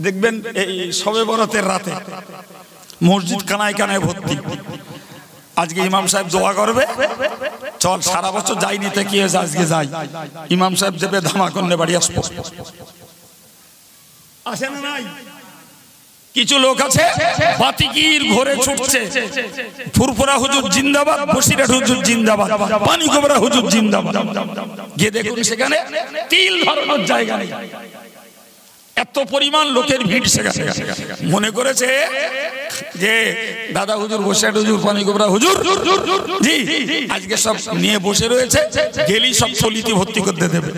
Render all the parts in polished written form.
দেখবেন এই শবে বরাতের রাতে মসজিদ কানায় কানায় ভর্তি। আজকে ইমাম সাহেব দোয়া করবে, চল সারা বছর যাইনি তে কি হয়েছে আজকে যাই, ইমাম সাহেব দেবে ধামা করলে বাড়ি আসবো। আসে না নাই? কিছু লোক আছে বাতিকির ঘরে ছুটছে, ফুরফুরা হুজুর জিন্দাবাদ, বসিরহাট হুজুর জিন্দাবাদ, পানি গোবরা হুজুর জিন্দাবাদ। গিয়ে দেখুন সেখানে তিল ধরানোর জায়গা নেই, এত পরিমাণ লোকের ভিড় সেখানে। মনে করেছে যে দাদা হুজুর, বসিরহাট হুজুর, পানি গোবরা হুজুর জি আজকে সব নিয়ে বসে রয়েছে, গেলেই সব সলিতি ভর্তি করতে দেবে।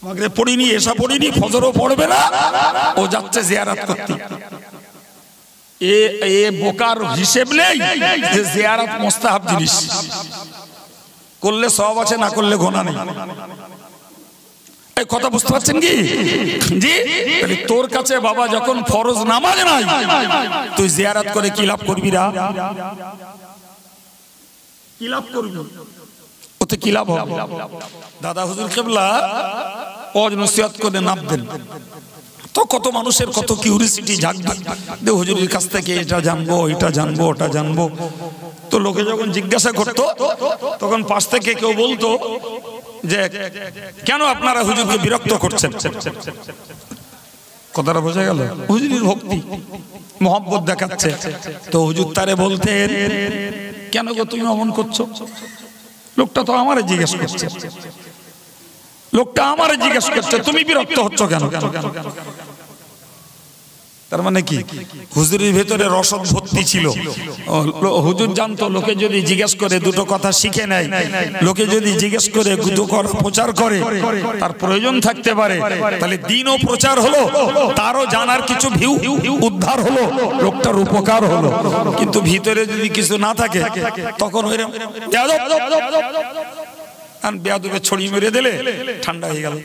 মাগরিব পড়িনি, এশা পড়িনি, ফজরও পড়বে না, ও যাচ্ছে জিয়ারত করতে। এ বোকার হিসেব নেই যে জিয়ারত মুস্তাহাব জিনিস, করলে সওয়াব আছে, না করলে গুনাহ নেই। এই কথা বুঝতে পারছেন কি জি? তাহলে তোর কাছে বাবা যখন ফরজ নামাজ নাই, তুই জিয়ারত করে কি লাভ করবি? রা কি লাভ করবি? ওতে কি লাভ হবে? দাদা হুজুর কিবলা ওয়াজ নসিহত করে নামতেন, তো কত মানুষের কত কিউরিসিটি জাগবে যে হুজুরের কাছ থেকে এটা জানবো, এটা জানবো, ওটা জানবো। তো লোকে যখন জিজ্ঞাসা করতো তখন পাশ থেকে কেউ বলতো যে কেন আপনারা হুজুরকে বিরক্ত করছেন? কথাটা বোঝা গেল? হুজুরের ভক্তি মহব্বত দেখাচ্ছে। তো হুজুর তারে বলতেন, কেন গো তুমি অমন করছো? লোকটা তো আমারে জিজ্ঞেস করছে, লোকটা আমারে জিজ্ঞেস করছে, তুমি বিরক্ত হচ্ছ কেন? তার মানে কি হুজুরের ভেতরে রসদ ভর্তি ছিল। হুজুর জানতো লোকে যদি জিজ্ঞেস করে দুটো কথা শিখে নেয়, লোকে যদি জিজ্ঞেস করে দুটো কথা প্রচার করে, তার প্রয়োজন থাকতে পারে, তাহলে দিনও প্রচার হলো, তারও জানার কিছু ভিউ উদ্ধার হলো, লোকটার উপকার হলো। কিন্তু ভিতরে যদি কিছু না থাকে তখন ওই বেয়াদবে ছড়িয়ে মেরে দিলে ঠান্ডা হয়ে গেল।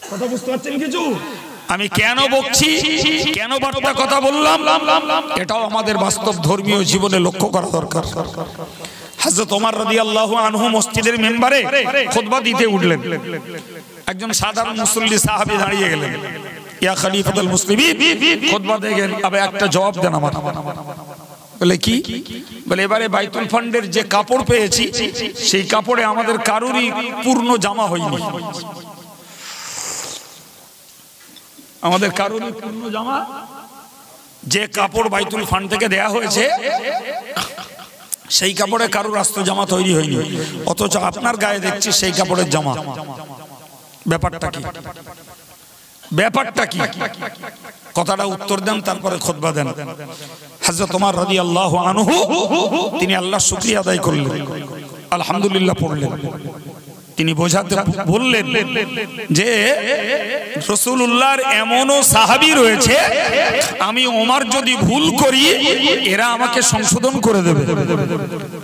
কথা বুঝতে পারছেন কিছু? আমি কেন বকছি, কেন বারবার কথা বললাম, এটাও আমাদের বাস্তব ধর্মীয় জীবনে লক্ষ্য করা দরকার। হযরত ওমর রাদিয়াল্লাহু আনহু মসজিদের মেম্বারে খুতবা দিতে উঠলেন। একজন সাধারণ মুসল্লি সাহাবী দাঁড়িয়ে গেলেন, ইয়া খলিফাতুল মুসলিমিন, খুতবা দেন, আবে একটা জবাব দেন আমার। বলে কি? বলে এবারে বাইতুল ফান্ডের যে কাপড় পেয়েছি সেই কাপড়ে আমাদের কারুরই পূর্ণ জামা হয়নি, আমাদের কারুরই পূর্ণ জামা, যে কাপড় বাইতুল ফান্ড থেকে দেয়া হয়েছে সেই কাপড়ে কারুর আস্ত জামা তৈরি হয়নি, অথচ আপনার গায়ে দেখছি সেই কাপড়ের জামা। ব্যাপারটা কি? ব্যাপারটা কি? কথাটা উত্তর দেন, তারপরে খুতবা দেন। হযরত ওমর রাদিয়াল্লাহু আনহু তিনি আল্লাহর শুকরিয়া আদায় করলেন, আলহামদুলিল্লাহ পড়লেন। তিনি বোঝাতে বললেন যে রাসূলুল্লাহর এমনও সাহাবী রয়েছে, আমি ওমর যদি ভুল করি এরা আমাকে সংশোধন করে দেবে।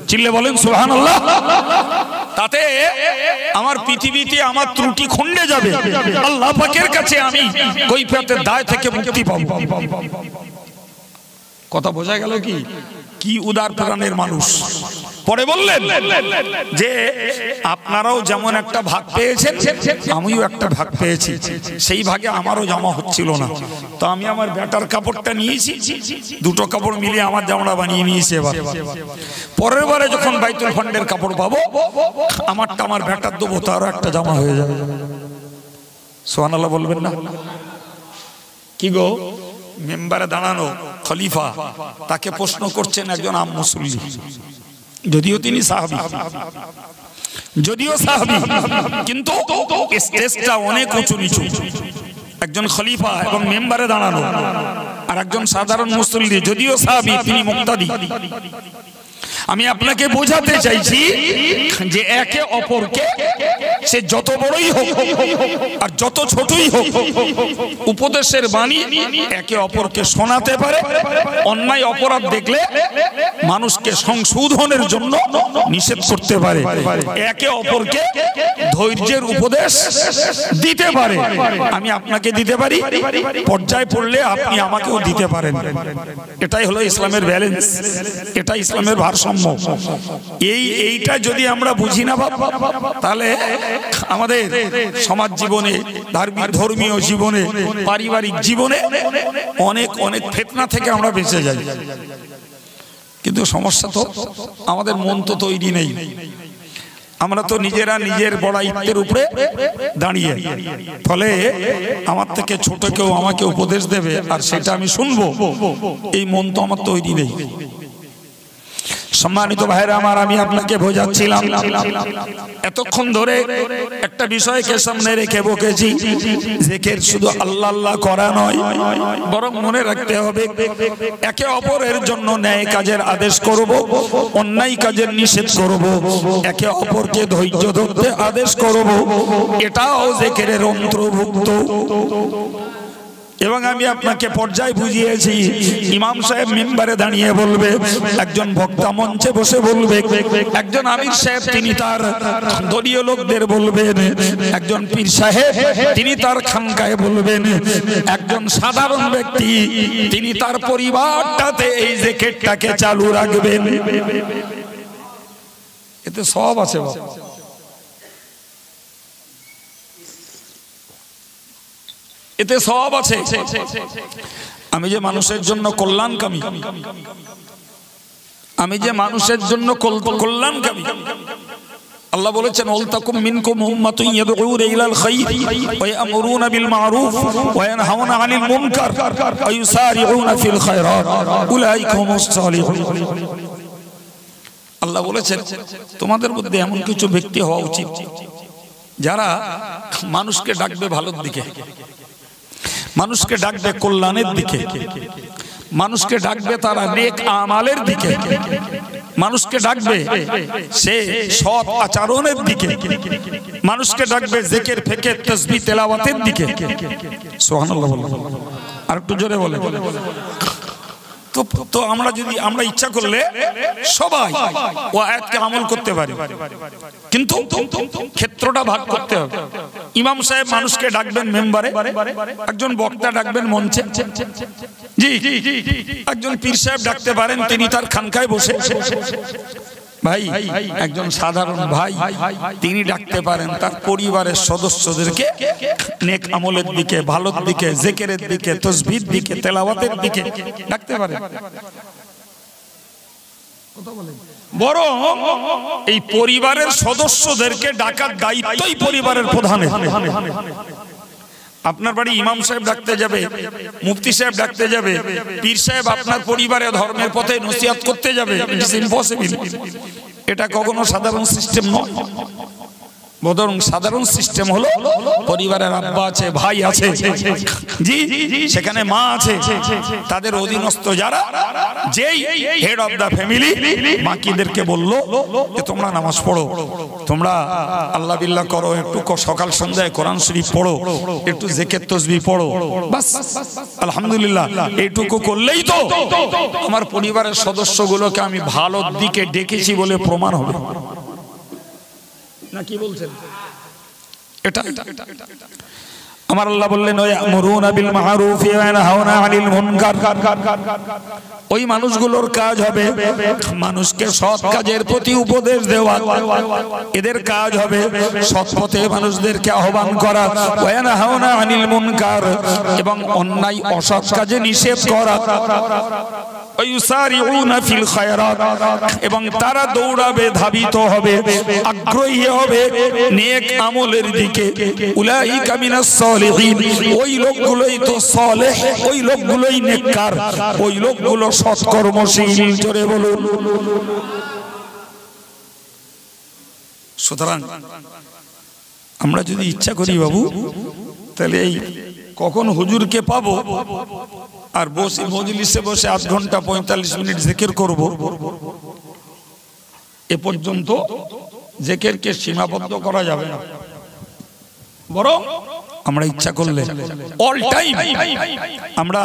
চিল্লে বলেন সুবহানাল্লাহ। তাতে আমার পৃথিবীতে আমার ত্রুটি খণ্ডে যাবে, আল্লাহ পাকের কাছে আমি কৈফিয়তের দায় থেকে মুক্তি পাবো। কথা বোঝা গেল কি? কি উদার প্রাণের মানুষ। পরে বললেন যে আপনারাও যেমন একটা ভাগ পেয়েছেন, আমিও একটা ভাগ পেয়েছি, সেই ভাগে আমারও জামা হচ্ছিল না, তো আমি আমার বেটার কাপড়টা নিয়েছি, দুটো কাপড় মিলিয়ে আমার জামাটা বানিয়ে নিয়েছি। এবার পরের বারে যখন বাইতুল ফান্ডের কাপড় পাবো, আমারটা আমার বেটার দেবো, তারও একটা জামা হয়ে যাবে। সুবহানাল্লাহ বলবেন না? কি গো, মেম্বারে দাঁড়ানো খলিফা, তাকে প্রশ্ন করছেন একজন আম মুসল্লি, যদিও তিনি সাহাবী, কিন্তু স্টেজটা অনেক উঁচু নিচু। একজন খলিফা এবং মেম্বারে দাঁড়ানো, আর একজন সাধারণ মুসল্লি, যদিও সাহাবী, তিনি মুক্তাদি। আমি আপনাকে বোঝাতে চাইছি যে একে অপরকে, সে যত বড়ই হোক আর যত ছোটই হোক, উপদেশের বাণী একে অপরকে শোনাতে পারে। অন্যায় অপরাধ দেখলে মানুষকে সংশোধনের জন্য নিষেধ করতে পারে, একে অপরকে ধৈর্যের উপদেশ দিতে পারে। আমি আপনাকে দিতে পারি, পর্যায়ে পড়লে আপনি আমাকেও দিতে পারেন। এটাই হলো ইসলামের ব্যালেন্স, এটাই ইসলামের ভারসাম্য। ভারসাম্য, এইটা যদি আমরা বুঝি না বাবা, তাহলে আমাদের সমাজ জীবনে, ধর্মীয় জীবনে, পারিবারিক জীবনে অনেক অনেক ফিতনা থেকে আমরা বেঁচে যাই। কিন্তু সমস্যা তো আমাদের মন তো তৈরি নেই। আমরা তো নিজেরা নিজের বড়াইত্বের উপরে দাঁড়িয়ে, ফলে আমার থেকে ছোট কেউ আমাকে উপদেশ দেবে আর সেটা আমি শুনবো, এই মন তো আমার তৈরি নেই। সম্মানিত ভাইরা আমার, আমি আপনাকে বোঝাচ্ছিলাম এতক্ষণ ধরে একটা বিষয়কে সামনে রেখে বকেছি, জিকির শুধু আল্লাহ আল্লাহ করা নয়, বরং মনে রাখতে হবে একে অপরের জন্য ন্যায় কাজের আদেশ করব, অন্যায় কাজের নিষেধ করব, একে অপরকে ধৈর্য ধরতে আদেশ করব, এটাও জিকিরের অন্তর্ভুক্ত। এবং আমি আপনাকে পর্যায় বুঝিয়েছি, ইমাম সাহেব মিম্বারে দাঁড়িয়ে বলবে, একজন বক্তা মঞ্চে বসে বলবে, একজন আমির সাহেব তিনি তার দলীয় লোকদের বলবেন, একজন পীর সাহেব তিনি তার খানকায় বলবেন, একজন সাধারণ ব্যক্তি তিনি তার পরিবারটাতে এই জিকিরটাকে চালু রাখবেন। এতে সব আছে, এতে সব আছে। আমি যে মানুষের জন্য কল্যাণকামী, আমি যে মানুষের জন্য কল্যাণকামী, আল্লাহ বলেছেন ওয়ালতাকুম মিনকুম উম্মাতুন ইয়াদউনা ইলাল খায়র ওয়া ইয়ামুরুনা বিল মারুফ ওয়া ইয়ানহাউনা আনিল মুনকার ওয়া ইউসারিউনা ফিল খায়রাত উলাইকা হুমুস সালিহুন। আল্লাহ বলেছেন তোমাদের মধ্যে এমন কিছু ব্যক্তি হওয়া উচিত যারা মানুষকে ডাকবে ভালোর দিকে, মানুষকে ডাকবে কল্যাণের দিকে, মানুষকে ডাকবে তারা নেক আমালের দিকে, মানুষকে ডাকবে সে সৎ আচরণের দিকে, মানুষকে ডাকবে জিকির ফিকির তাসবিহ তেলাওয়াতের দিকে। সুবহানাল্লাহ বলেন, আর একটু জোরে বলেন। তো আমরা যদি আমরা ইচ্ছা করলে সবাই ও আয়াতকে আমল করতে পারি, কিন্তু ক্ষেত্রটা ভাগ করতে হবে। ইমাম সাহেব মানুষকে ডাকবেন মেম্বারে, একজন বক্তা ডাকবেন মঞ্চে, জি একজন পীর সাহেব ডাকতে পারেন তিনি তার খানকায় বসে, ভাই একজন সাধারণ ভাই তিনি ডাকতে পারেন তার পরিবারের সদস্যদেরকে নেক আমলের দিকে, ভালোর দিকে, জিকিরের দিকে, তাসবিহর দিকে, তেলাওয়াতের দিকে ডাকতে পারেন। বরং এই পরিবারের সদস্যদেরকে ডাকার দায়িত্বই পরিবারের প্রধানের। আপনার বাড়ি ইমাম সাহেব ডাকতে যাবে, মুফতি সাহেব ডাকতে যাবে, পীর সাহেব আপনার পরিবারে ধর্মের পথে নসিহত করতে যাবে, ইট ইজ ইম্পসিবল। এটা কখনো সাধারণ সিস্টেম নয়, বরং সাধারণ সিস্টেম হলো পরিবারের আব্বা আছে, ভাই আছে, জি সেখানে মা আছে, তাদের অধীনস্থ যারা, যেই হেড অফ দা ফ্যামিলি বাকিদেরকে বললো যে তোমরা নামাজ পড়ো, তোমরা আল্লাহ বিল্লাহ করো, একটু সকাল সন্ধ্যায় কোরআন শরীফ পড়ো, একটু জিকির তাসবিহ পড়ো, বাস আলহামদুলিল্লাহ এইটুকু করলেই তো আমার পরিবারের সদস্যগুলোকে আমি ভালোর দিকে ডেকেছি বলে প্রমাণ হবে। না কি বলছেন? এটা আমার আল্লাহ বললেন ওয়া'মুরুনা বিল মা'রুফ ওয়া ইয়ানহাউনা আনিল মুনকার, ওই মানুষগুলোর কাজ হবে মানুষকে সৎ কাজের প্রতি উপদেশ দেওয়া, এদের কাজ হবে সৎ পথে মানুষদেরকে আহ্বান করা, ওয়া ইয়ানহাউনা আনিল মুনকার এবং অন্যায় অসৎ কাজে নিষেধ করা, ওয়া ইউসারিউনা ফিল খায়রাত এবং তারা দৌড়াবে, ধাবিত হবে, আগ্রহী হবে নেক আমলের দিকে। উলাইকা মিনাস সালিহিন, ওই লোকগুলোই তো সালেহ, ওই লোকগুলোই নেককার, ওই লোকগুলো সৎকর্মশীল। জোরে বলুন। সুতরাং আমরা যদি ইচ্ছা করি বাবু, তাহলে এই কখন হুজুরকে পাবো আর বসে মজলিসে বসে 8 ঘন্টা 45 মিনিট জিকির করব, এ পর্যন্ত জিকিরকে সীমাবদ্ধ করা যাবে না, বরং আমরা ইচ্ছা করলে অল টাইম আমরা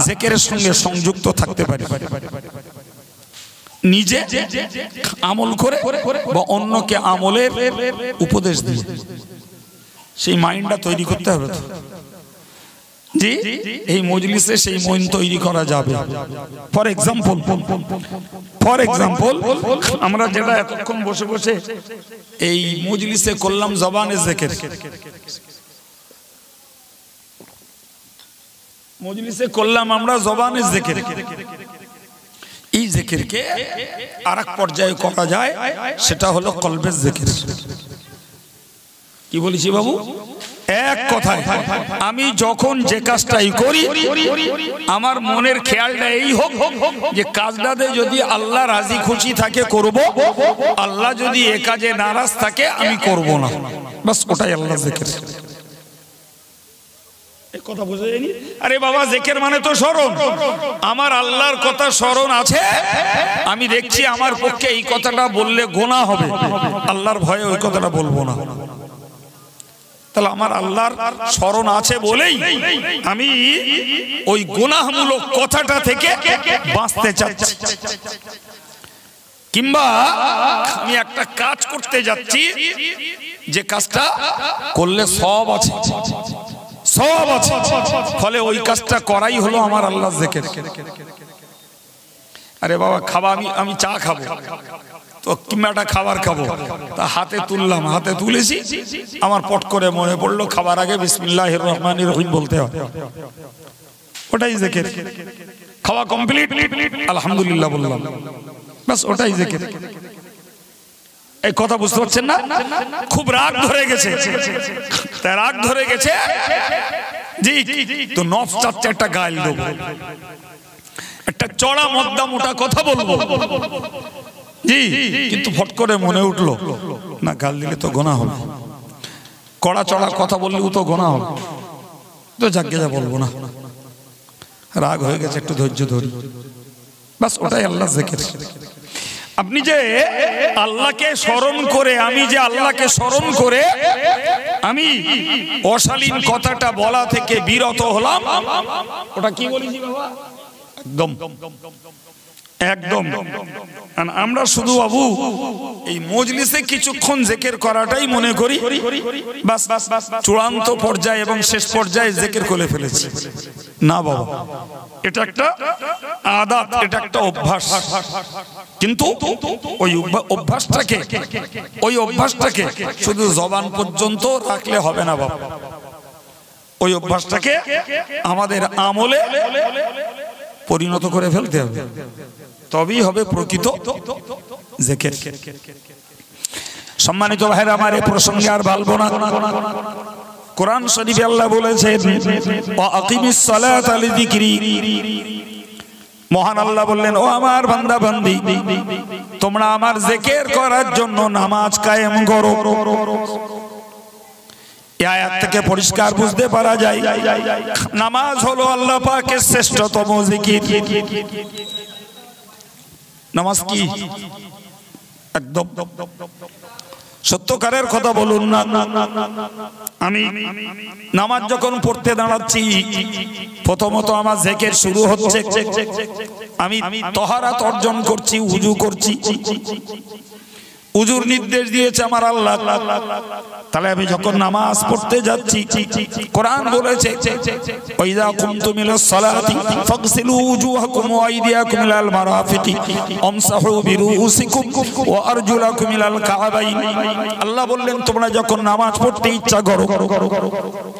জিকিরের সঙ্গে সংযুক্ত থাকতে পারি, নিজে আমল করে বা অন্যকে আমলের উপদেশ দিয়ে সেই মাইন্ডটা তৈরি করতে হবে। জি এই মজলিসে সেই মন তৈরি করা যাবে। ফর এক্সাম্পল আমরা যেটা এতক্ষণ বসে বসে এই মজলিসে করলাম জবানে জিকির, মজলিসে করলাম আমরা জবানে জিকির, এই জিকিরকে আরেক পর্যায়ে করা যায়, সেটা হলো কলবের জিকির। কি বলেছি বাবু? এক কথায় আমি যখন যে কাজটাই করি আমার মনের খেয়ালটা এই হোক যে কাজটাতে যদি আল্লাহ রাজি খুশি থাকে করব, আল্লাহ যদি এ কাজে নারাজ থাকে আমি করব না, বাস ওটাই আল্লাহ জিকির। কথা বুঝে যায়নি? আরে বাবা জিকির মানে তো স্মরণ, আমার আল্লাহর কথা স্মরণ আছে, আমি দেখছি আমার পক্ষে এই কথাটা বললে গুনাহ হবে, আল্লাহর ভয়ে ওই কথাটা বলবো না। তাহলে আমার আল্লাহর স্মরণ আছে বলেই আমি ওই গুনাহমূলক কথাটা থেকে বাঁচতে চাচ্ছি। কিংবা আমি একটা কাজ করতে যাচ্ছি, যে কাজটা করলে সওয়াব আছে, ফলে ওই কাজটা করাই হলো আমার আল্লাহর জিকির। আরে বাবা খাবা, আমি চা খাবো, তো কিংবা একটা খাবার খাবো, তা হাতে তুললাম, হাতে তুলেছি, আমার পট করে মনে পড়লো খাবার আগে বিসমিল্লাহির রহমানির রহিম বলতে হয়, ওটাই জিকির। খাওয়া কমপ্লিট, আলহামদুলিল্লাহ বললাম, বাস ওটাই জিকির। এই কথা বুঝতে পারছেন না? খুব রাগ ধরে গেছে, তাই রাগ ধরে গেছে জি, তো নফস চাচ্ছে একটা গাল দেবো, একটা চড়া মদ্দা মোটা কথা বলবো জি, কিন্তু ফট করে মনে উঠলো না গাল দিলে তো গোনা হবে, কড়া চড়া কথা বললেও তো গোনা হবে, তো যাকে যা বলবো না, রাগ হয়ে গেছে, একটু ধৈর্য ধরি, বাস ওটাই আল্লাহ জিকির। আপনি যে আল্লাহকে স্মরণ করে, আমি যে আল্লাহকে স্মরণ করে আমি অশালীন কথাটা বলা থেকে বিরত হলাম, ওটা কি বলেছি বাবা? একদম একদম। আমরা শুধু বাবু এই মজলিসে কিছুক্ষণ জিকির করাটাই মনে করি বাস চূড়ান্ত পর্যায়ে এবং শেষ পর্যায়ে জিকির করে ফেলেছি। না বাবা, এটা একটা আদাত, এটা একটা অভ্যাস, কিন্তু ওই অভ্যাসটাকে শুধু জবান পর্যন্ত রাখলে হবে না বাবা, ওই অভ্যাসটাকে আমাদের আমলে পরিণত করে ফেলতে হবে, তবেই হবে প্রকৃত জিকির। সম্মানিত ভাইরা আমার, এই প্রসঙ্গে আর বলবো না। কোরআন শরীফে আল্লাহ বলেছেন ওয়া আকিমিস সালাতা লিযিকরি, মহান আল্লাহ বললেন ও আমার বান্দা বান্দি, তোমরা আমার জিকির করার জন্য নামাজ কায়েম করো। এই আয়াত থেকে পরিষ্কার বুঝতে পারা যায় নামাজ হলো আল্লাহ পাকের শ্রেষ্ঠতম জিকির। নামাজ কি? একদম সত্যকারের কথা বলুন না। আমি নামাজ যখন পড়তে দাঁড়াচ্ছি, প্রথমত আমার জিকির শুরু হচ্ছে, আমি তাহারাত অর্জন করছি, ওযু করছি, উজুর নির্দেশ দিয়েছে আমার আল্লাহ। তাহলে আমি যখন নামাজ পড়তে যাচ্ছি, কোরআন বলেছে ওয়াইযা কুমতুম ইলাস সালাতি ফাগসিলু উজুহাকুম ওয়া আইদিয়াকুম ইলাল মারাফিকি আমসাহু বিরুউসিকুম ওয়া আরজুলাকুম ইলাল কাআবাইন। আল্লাহ বললেন তোমরা যখন নামাজ পড়তে ইচ্ছা করো,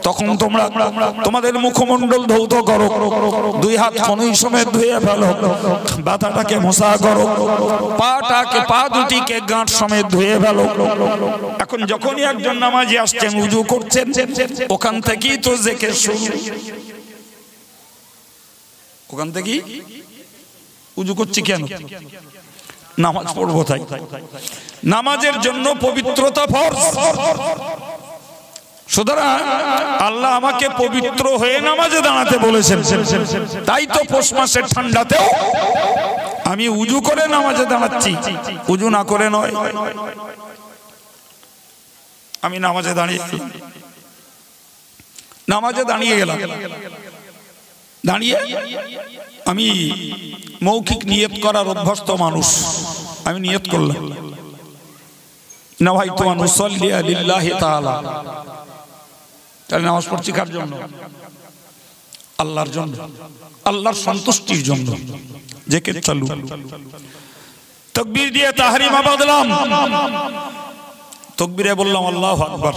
তখন তোমরা তোমাদের মুখমণ্ডল ধৌত করো, দুই হাত কনুই সমেত ধুয়ে ফেলো, মাথাটাকে মোছা করো, পা দুটিকে গাঁট সমেত ধুয়ে ফেলো। এখন যখনই একজন নামাজি আসছেন, উযু করছেন, ওখান থেকেই তো জিকির শুরু, ওখান থেকেই উযু করছি কেন? নামাজ পড়বো তাই। নামাজের জন্য পবিত্রতা ফরজ, সুতরাং আল্লাহ আমাকে পবিত্র হয়ে নামাজে দাঁড়াতে বলেছেন। তাই তো পৌষ মাসের ঠান্ডাতেও আমি উযু করে নামাজে দাঁড়াচ্ছি, উযু না করে নয়। আমি নামাজে দাঁড়িয়ে গেলাম, দাঁড়িয়ে আমি মৌখিক নিয়ত করার অভ্যস্ত মানুষ, আমি নিয়ত করলাম নাওয়াইতু আন উসাল্লি লিল্লাহি তাআলা। তাহলে নামাজ পড়ছি কার জন্য? আল্লাহর জন্য, আল্লাহর সন্তুষ্টির জন্য জিকির চালু। তাকবীর দিয়ে তাহরিমা বাঁধলাম, তাকবীরে বললাম আল্লাহু আকবার,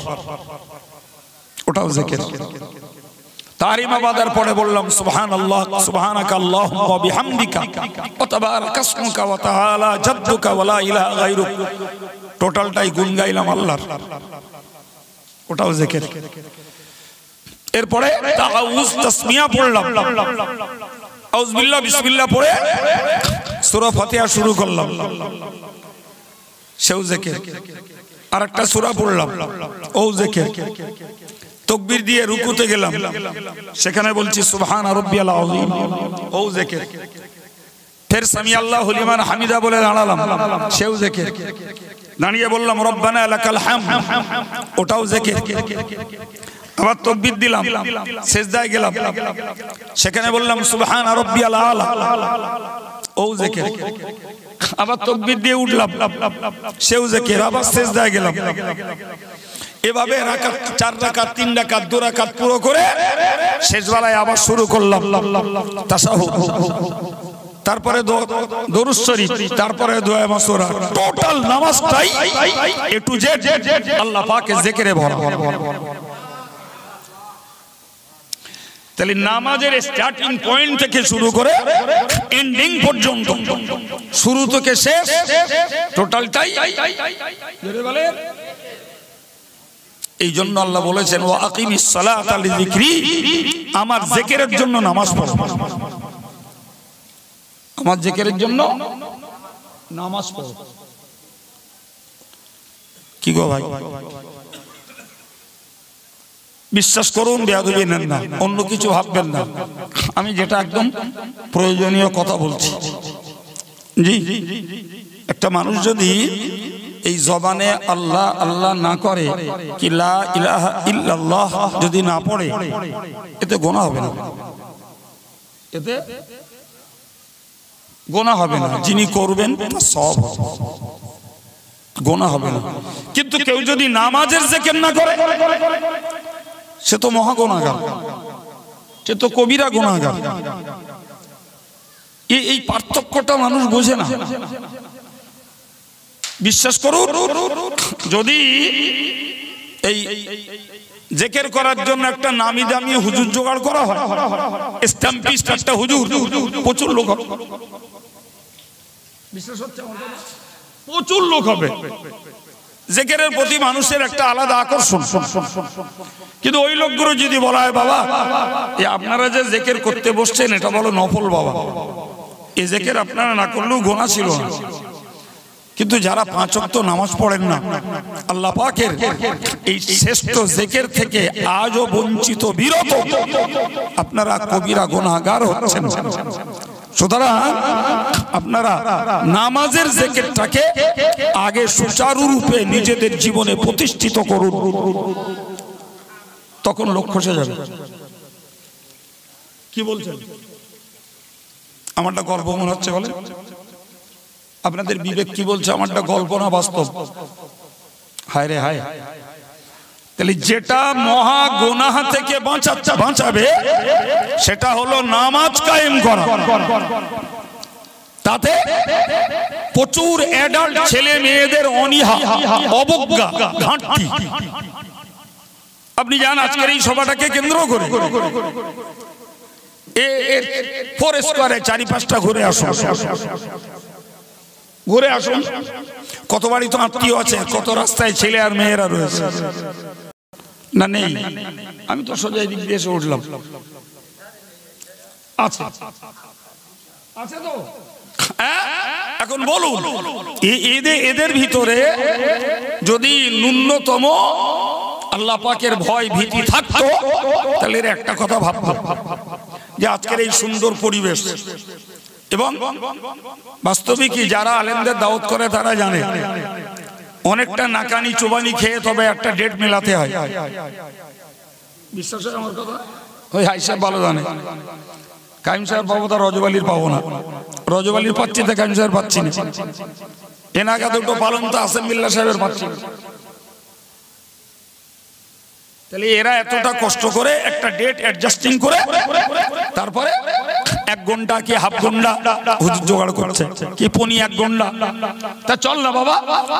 ওটাও জিকির। তাহরিমা বাঁধার পরে বললাম সুবহানাল্লাহ, সুবহানাকা আল্লাহুম্মা ওয়া বিহামদিকা ওয়া তাবারাকা ইসমুকা ওয়া তাআলা জাদ্দুকা ওয়া লা ইলাহা গায়রুক। টোটালটাই গুণ গাইলাম আল্লাহর, ওটাও জিকির। এরপরে তাআউযু তাসমিয়া পড়লাম, আউযু বিল্লাহ বিসমিল্লাহ পড়ে সূরা ফাতিহা শুরু করলাম, সেও জিকির। আরেকটা সূরা পড়লাম, ও জিকির। তাকবীর দিয়ে রুকুতে গেলাম, সেখানে বলছি সুবহানা রাব্বিয়াল আযীম, ও জিকির। ফের সামি আল্লাহু লিমান হামিদা বলে দাঁড়ালাম, সেও জিকির। দাঁড়িয়ে বললাম রব্বানা লাকাল হামদ, ওটাও জিকির। আবার তাকবীর দিলাম, সিজদায় গেলাম, সেখানে বললাম সুবহানা রাব্বিয়াল আলা, ও জিকির। আবার তাকবীর দিয়ে উঠলাম, সেও জিকির। আবার সিজদায় গেলাম। এভাবে রাকাত, 4 রাকাত, 3 রাকাত, 2 রাকাত পুরো করে শেষ বেলায় আবার শুরু করলাম তাশাহুদ, তারপরে দরুদ শরীফ, তারপরে দোয়া Masura. Total নামাজটাই A to Z আল্লাহ পাকের জিকিরে ভরা। তাহলে নামাজের স্টার্টিং পয়েন্ট থেকে শুরু করে এন্ডিং পর্যন্ত, শুরু থেকে শেষ টোটালটাই বলে। এই জন্য আল্লাহ বলেছেন ওয়া আকিমিস সালাতা লিযিকরি, আমার জিকিরের জন্য নামাজ পড়ো, আমার জিকিরের জন্য নামাজ পড়ো। কি গো ভাই, বিশ্বাস করুন, বেয়াদবি নেন না, অন্য কিছু ভাববেন না, আমি যেটা একদম প্রয়োজনীয় কথা বলছি। জি, একটা মানুষ যদি এই জবানে আল্লাহ আল্লাহ না করে, কি লা ইলাহা ইল্লাল্লাহ যদি না পড়ে, এতে গুনাহ হবে না, এতে গুনাহ হবে না। যিনি করবেন তার সওয়াব হবে, গুনাহ হবে না। কিন্তু কেউ যদি নামাজের জিকির না করে, সে তো মহা গুনাহগার, সে তো কবিরা গুনাহগার। এই পার্থক্যটা মানুষ বোঝে না। বিশ্বাস করুন, যদি এই জিকির করার জন্য একটা নামি দামি হুজুর জোগাড় করা হয়, স্ট্যাম্পিস্ট একটা হুজুর, প্রচুর লোক হবে। বিশ্বাস হচ্ছে? প্রচুর লোক হবে। জিকিরের প্রতি মানুষের একটা আলাদা আকর্ষণ। কিন্তু ওই লোকগুলো যদি বলা হয়, বাবা আপনারা যে জিকির করতে বসছেন এটা বলো নফল, বাবা এই জিকির আপনারা না করলেও গুনাহ ছিল না। কিন্তু যারা 5 ওয়াক্ত নামাজ পড়েন না, আল্লাহ পাকের এই শ্রেষ্ঠ জিকির থেকে আজও বঞ্চিত, বিরত, আপনারা কবিরা গুনাহগার হচ্ছেন। সুতরাং আপনারা নামাজের জিকিরটাকে আগে সুচারুরূপে নিজেদের জীবনে প্রতিষ্ঠিত করুন, তখন লক্ষ্য খসে যাবে। কি বলছেন? আমারটা গল্প মনে হচ্ছে বলে? আপনাদের বিবেক কি বলছে? আমারটা গল্প না বাস্তব? হায় রে হায়। তাহলে যেটা মহা গুনাহ থেকে বাঁচাবে সেটা হলো নামাজ কায়েম করা। তাতে প্রচুর অ্যাডাল্ট ছেলে মেয়েদের অনীহা, অবজ্ঞা, ঘাটতি। আপনি জান আজকের এই সভাটাকে কেন্দ্র করে ফরেস্ট করে 4-5টা ঘুরে আসুন, ঘুরে আসুন। কত বাড়ি তো আত্মীয় আছে, কত রাস্তায় ছেলে আর মেয়েরা রয়েছে না? নেই? আমি তো সোজা দিক দিয়ে এসে উঠলাম। আচ্ছা আছে তো। এখন বলুন, এদের ভিতরে যদি ন্যূনতম আল্লাহ পাকের ভয় ভীতি থাকতো, তাহলে একটা কথা ভাবতো যে আজকের এই সুন্দর পরিবেশ, এবং বাস্তবিকই যারা আলেমদের দাওয়াত করে তারা জানে অনেকটা নাকানি চোবানি খেয়ে তবে একটা ডেট মেলাতে হয়। বিশ্বাস হয় আমার কথা? ওই হাই সাহেব ভালো জানে, কাইম সাহেব পাবো, তার রজবালির পাবো না। রজবালির পাচ্ছি তো কাইম সাহেব পাচ্ছি না। এনাকা দুটো পালন তো আসেম বিল্লাহ সাহেবের পাচ্ছি। তাহলে এরা এতটা কষ্ট করে একটা ডেট অ্যাডজাস্টিং করে তারপরে 1 ঘন্টা কি হাফ ঘন্টা হুজুর জোগাড় করছে, কি পনি 1 ঘন্টা। তা চল না বাবা,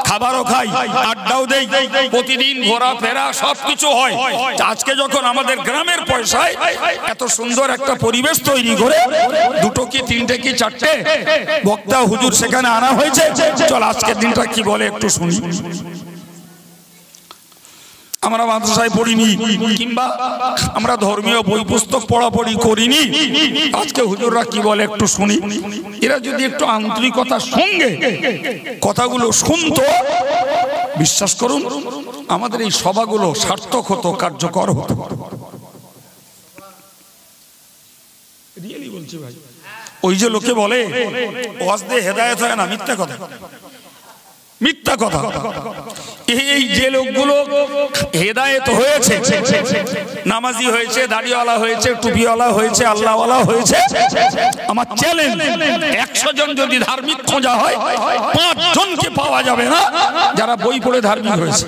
খাবারও খাই, আড্ডাও দেই, প্রতিদিন ঘোরাফেরা সবকিছু হয়। আজকে যখন আমাদের গ্রামের পয়সায় এত সুন্দর একটা পরিবেশ তৈরি করে 2 কি 3টে কি 4টে বক্তা হুজুর সেখানে আনা হয়েছে, চল আজকের দিনটা কি বলে একটু শুনি। আমরা মাদ্রাসায় পড়িনি কিংবা আমরা ধর্মীয় বই পুস্তক পড়াপড়ি করিনি, আজকে হুজুররা কি বলে একটু শুনি। এরা যদি একটু আন্তরিকতার সঙ্গে কথাগুলো শুনতো, বিশ্বাস করুন আমাদের এই সভাগুলো সার্থক হতো, কার্যকর হতো। রিয়েলি বলছি ভাই, ওই যে লোকে বলে ওয়াজ দিয়ে হেদায়েত হয় না, মিথ্যা কথা, মিথ্যা কথা। এই যে লোকগুলো হেদায়েত হয়েছে, নামাজি হয়েছে, দাড়িওয়ালা হয়েছে, টুপিওয়ালা হয়েছে, আল্লাহওয়ালা হয়েছে, আমার চ্যালেঞ্জ 100 জন যদি ধার্মিক খোঁজা হয় 5 জনকে পাওয়া যাবে না যারা বই পড়ে ধার্মিক হয়েছে।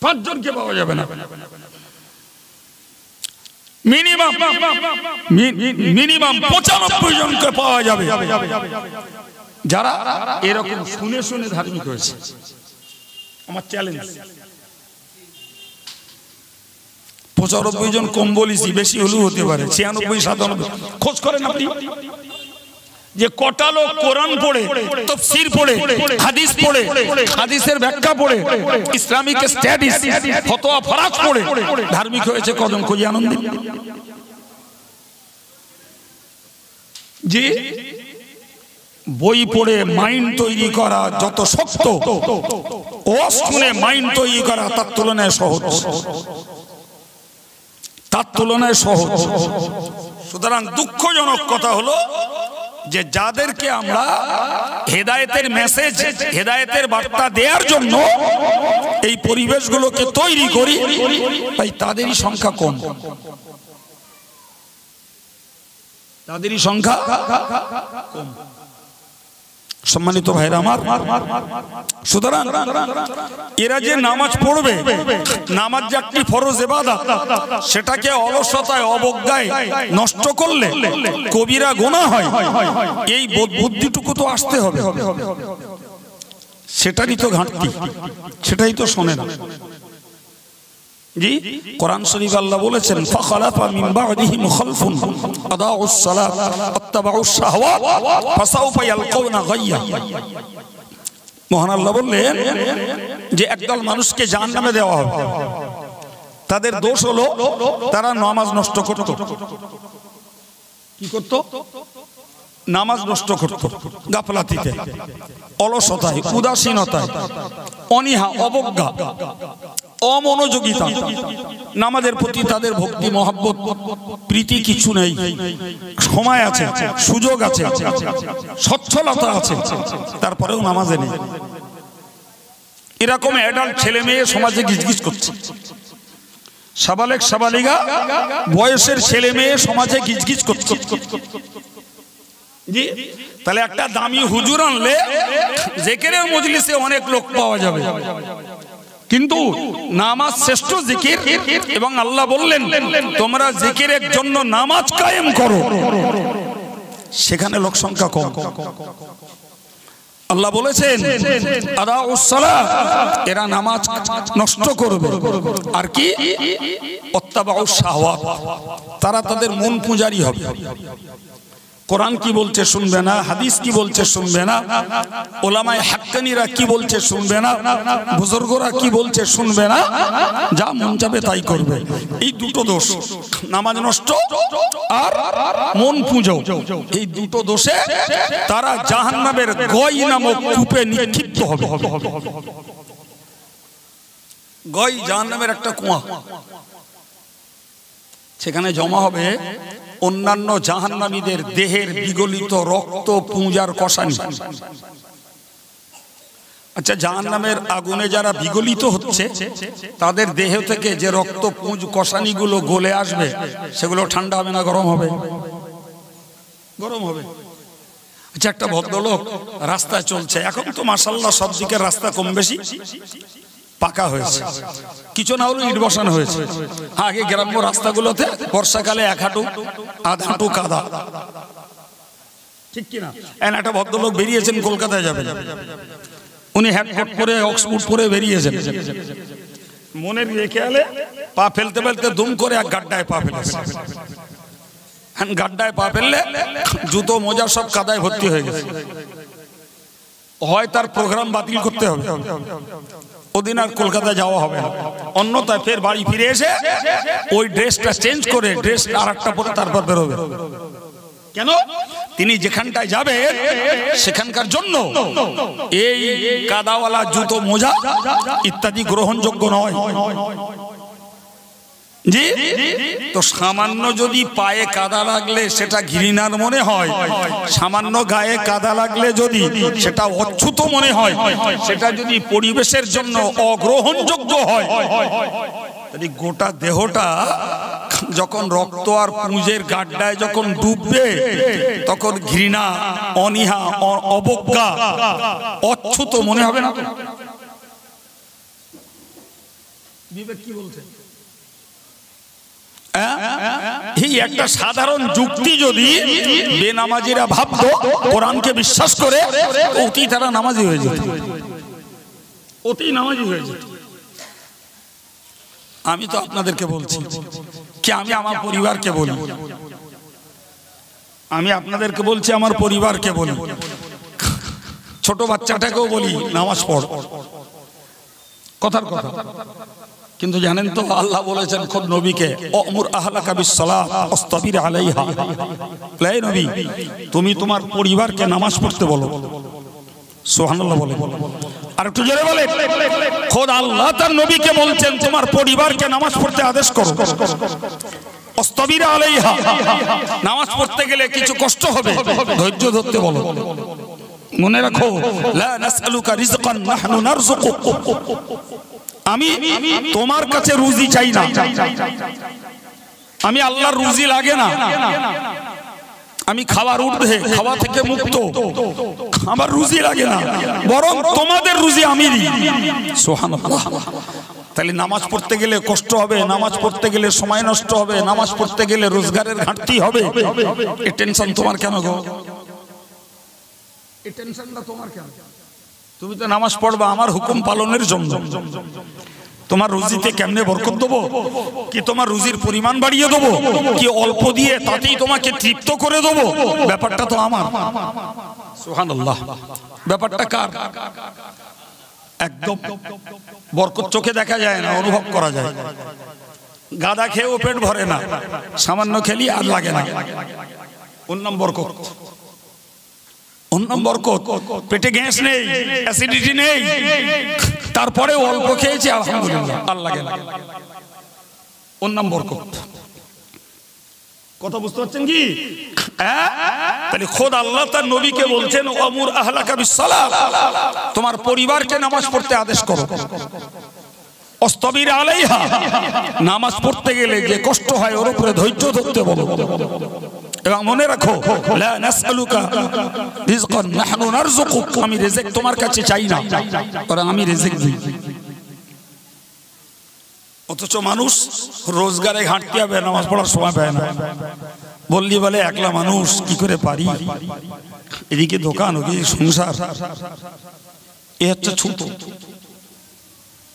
5 জনকে পাওয়া যাবে না, মিনিমাম 95 জনকে পাওয়া যাবে যারা এরকম শুনে শুনে ধার্মিক হয়েছে। আমার চ্যালেঞ্জ। 95 জন কম বলেছি, বেশি হলেও হতে পারে, 96 97। খোঁজ করেন আপনি যে কটা লোক কোরআন পড়ে, তাফসীর পড়ে, হাদিস পড়ে, হাদিসের ব্যাখ্যা পড়ে, ইসলামিক স্টাডিজ, ফতোয়া ফরাজ পড়ে ধার্মিক হয়েছে কজন, খুঁজে আনন্দ। জি, বই পড়ে মাইন্ড তৈরি করা যত শক্ত, ওয়াজ শুনে মাইন্ড তৈরি করা তার তুলনায় সহজ, তার তুলনায় সহজ। সুতরাং দুঃখজনক কথা হলো যে যাদেরকে আমরা হেদায়েতের মেসেজ, হেদায়েতের বার্তা দেওয়ার জন্য এই পরিবেশগুলোকে তৈরি করি, তাই তাদেরই সংখ্যা কম, তাদেরই সংখ্যা কম। সম্মানিত ভাইরা আমার, সুতরাং এরা যে নামাজ পড়বে, নামাজ যে একটি ফরজ ইবাদত, সেটাকে অলসতায় অবজ্ঞায় নষ্ট করলে কবিরা গুনাহ হয়, এই বুদ্ধিটুকু তো আসতে হবে। সেটারই তো ঘাটতি, সেটাই তো শোনে না। জি, কোরআন শরীফ আল্লাহ বলেছেন ফাখালাফা মিন বা'দিহিম খালফুন আদাউস সালাত ওয়াত্তাবাউশ শাহওয়াত ফাসাউফা ইয়ালকাউনা গায়্যা। মহান আল্লাহ বললেন যে একদল মানুষকে জাহান্নামে দেওয়া হবে, তাদের দোষ হলো তারা নামাজ নষ্ট করত। কি করত? নামাজ নষ্ট করত, গাফলাতিতে, অলসতায়, উদাসীনতায়, অনীহা, অবজ্ঞা, অমনোযোগিতা। নামাজের প্রতি তাদের ভক্তি, মহব্বত, প্রীতি কিছু নেই। সময় আছে, সুযোগ আছে, সচ্ছলতা আছে, তারপরেও নামাজে নেই। এরকম অ্যাডাল্ট ছেলে মেয়ে সমাজে গিজগিজ করছে। সাবালেক সাবালিগা বয়সের ছেলে মেয়ে সমাজে গিজগিজ করছে। জি, তাহলে একটা দামি হুজুর আনলে জিকিরের মজলিসে অনেক লোক পাওয়া যাবে, কিন্তু নামাজ শ্রেষ্ঠ জিকির, এবং আল্লাহ বললেন তোমরা জিকিরের জন্য নামাজ কায়েম করো, সেখানে লোক সংখ্যা কম। আল্লাহ বলেছেন আদাউস সালাত, এরা নামাজ নষ্ট করবে। আর কি? ওয়াত্তাবাউশ শাহওয়াত, তারা তাদের মন পূজারি হবে। কোরআন কি বলছে শুনবে না, হাদিস কি বলছে শুনবে না, ওলামায়ে হাক্কানীরা কি বলছে শুনবে না, বুজুর্গরা কি বলছে শুনবে না, যা মন চাবে তাই করবে। এই দুটো দোষ, নামাজ নষ্ট আর মন পূজো, এই দুটো দোষে তারা জাহান্নামের গয় নামক কূপে নিক্ষিপ্ত হবে। গয় জাহান্নামের একটা কুয়া, সেখানে জমা হবে অন্যান্য জাহান্নামীদের দেহের বিগলিত রক্ত, পুঁজার কষানি। আচ্ছা, জাহান্নামের আগুনে যারা বিগলিত হচ্ছে, তাদের দেহ থেকে যে রক্ত, পুঁজ, কষানিগুলো গলে আসবে, সেগুলো ঠান্ডা হবে না গরম হবে? গরম হবে। আচ্ছা, একটা ভদ্রলোক রাস্তায় চলছে, এখন তো মাশাআল্লাহ সব দিকের রাস্তা কম বেশি পাকা হয়েছে, কিছু না হলো ইট বসানো হয়েছে। আগে গ্রাম্য রাস্তাগুলোতে বর্ষাকালে 1 হাঁটু 1.5 হাঁটু কাদা, ঠিক কিনা? একটা ভদ্রলোক বেরিয়েছেন কলকাতায় যাবেন, উনি হ্যাটকট পরে অক্সফোর্ড পরে বেরিয়েছেন, মনের খেয়ালে পা ফেলতে ফেলতে দুম করে এক গাড্ডায় পা ফেলেছে। গাড্ডায় পা ফেললে জুতো মোজা সব কাদায় ভর্তি হয়ে গেছে। হয় তার প্রোগ্রাম বাতিল করতে হবে, ওদিন আর কলকাতা যাওয়া হবে না, অন্যথায় ফের বাড়ি ফিরে এসে ওই ড্রেসটা চেঞ্জ করে ড্রেস আর একটা পরে তারপর বেরোবে। কেন? তিনি যেখানটায় যাবে সেখানকার জন্য এই কাদাওয়ালা জুতো মোজা ইত্যাদি গ্রহণযোগ্য নয়। জি, তো সামান্য যদি পায়ে কাদা লাগলে সেটা ঘৃণার মনে হয়, সামান্য গায়ে কাদা লাগলে যদি সেটা অচ্ছুত মনে হয়, সেটা যদি পরিবেশের জন্য অগ্রহণযোগ্য হয়, তাহলে গোটা দেহটা যখন রক্ত আর পুঁজের গাড্ডায় যখন ডুববে তখন ঘৃণা, অনীহা, অবজ্ঞা, অচ্ছুত মনে হবে না? বিবেক কি বলছে? এই একটা সাধারণ যুক্তি যদি বেনামাজিরা ভাবতো, কোরআনকে বিশ্বাস করে, অতি তারা নামাজি হয়ে যেত, অতি নামাজি হয়ে যেত। আমি তো আপনাদেরকে বলছি কি, আমি আমার পরিবারকে বলি, আমি আপনাদেরকে বলছি, আমার পরিবারকে বলি, ছোট বাচ্চাটাকেও বলি নামাজ পড়, কথার কথা। কিন্তু জানেন তো আল্লাহ বলেছেন খোদ নবীকে, অমুর আহলাকা বিসসালাত ওয়াসতাবির আলাইহা, হে নবী তুমি তোমার পরিবারকে নামাজ পড়তে বলো। সুবহানাল্লাহ বলে, আর একটু জোরে বলে। খোদ আল্লাহ তার নবীকে বলছেন তোমার পরিবারকে নামাজ পড়তে আদেশ করো। ওয়াসতাবির আলাইহা, নামাজ পড়তে গেলে কিছু কষ্ট হবে, ধৈর্য ধরতে বলো। মনে রাখো, লা নাসআলুকা রিজকান নাহনু নারযুকুক, আমি তোমার কাছে রুজি চাই না, আমি আল্লাহর রুজি লাগে না, আমি খাওয়ার ঊর্ধ্বে, খাওয়া থেকে মুক্ত, আমার রুজি লাগে না, বরং তোমাদের রুজি আমি দিই। সুবহানাল্লাহ। তাহলে নামাজ পড়তে গেলে কষ্ট হবে, নামাজ পড়তে গেলে সময় নষ্ট হবে, নামাজ পড়তে গেলে রোজগারের ঘাটতি হবে, এই টেনশন তোমার কেন গো? এই টেনশনটা তোমার কেন? তুমি তো নামাজ পড়বা আমার হুকুম পালনের জন্য। তোমার রুজিতে কেমনে বরকত দেবো? কি তোমার রুজির পরিমাণ বাড়িয়ে দেবো? কি অল্প দিয়ে তাতেই তোমাকে তৃপ্ত করে দেবো? ব্যাপারটা তো আমার। সুবহানাল্লাহ। ব্যাপারটা কার? একদম বরকত চোখে দেখা যায় না, অনুভব করা যায়। গাদা খেয়েও পেট ভরে না, সামান্য খেলি আর লাগে না, ওর নাম বরকত। ওর নাম বরকত। পেটে গ্যাস নেই, অ্যাসিডিটি নেই, তারপরে অল্প খেয়েছি আলহামদুলিল্লাহ, আর লাগে না, ওর নাম বরকত। কথা বুঝতে পারছেন কি? তাহলে খোদ আল্লাহ তার নবীকে বলছেন ওয়ামুর আহলাকা বিসসালাত, তোমার পরিবারকে নামাজ পড়তে আদেশ করো। ওয়াসতাবির আলাইহা, নামাজ পড়তে গেলে যে কষ্ট হয় ওর উপরে ধৈর্য ধরতে বলো। এবং মনে রাখো, লা নাসআলুকা রিজকান নাহনু নারযুকুক, আমি রিজিক তোমার কাছে চাই না, বরং আমি রিজিক দিই। অথচ মানুষ রোজগারে ঘাটতি হবে, নামাজ পড়ার সময় পায় না। বললি বলে একলা মানুষ কি করে পারি, এদিকে দোকান ওদিকে সংসার, এ হচ্ছে ছুতো,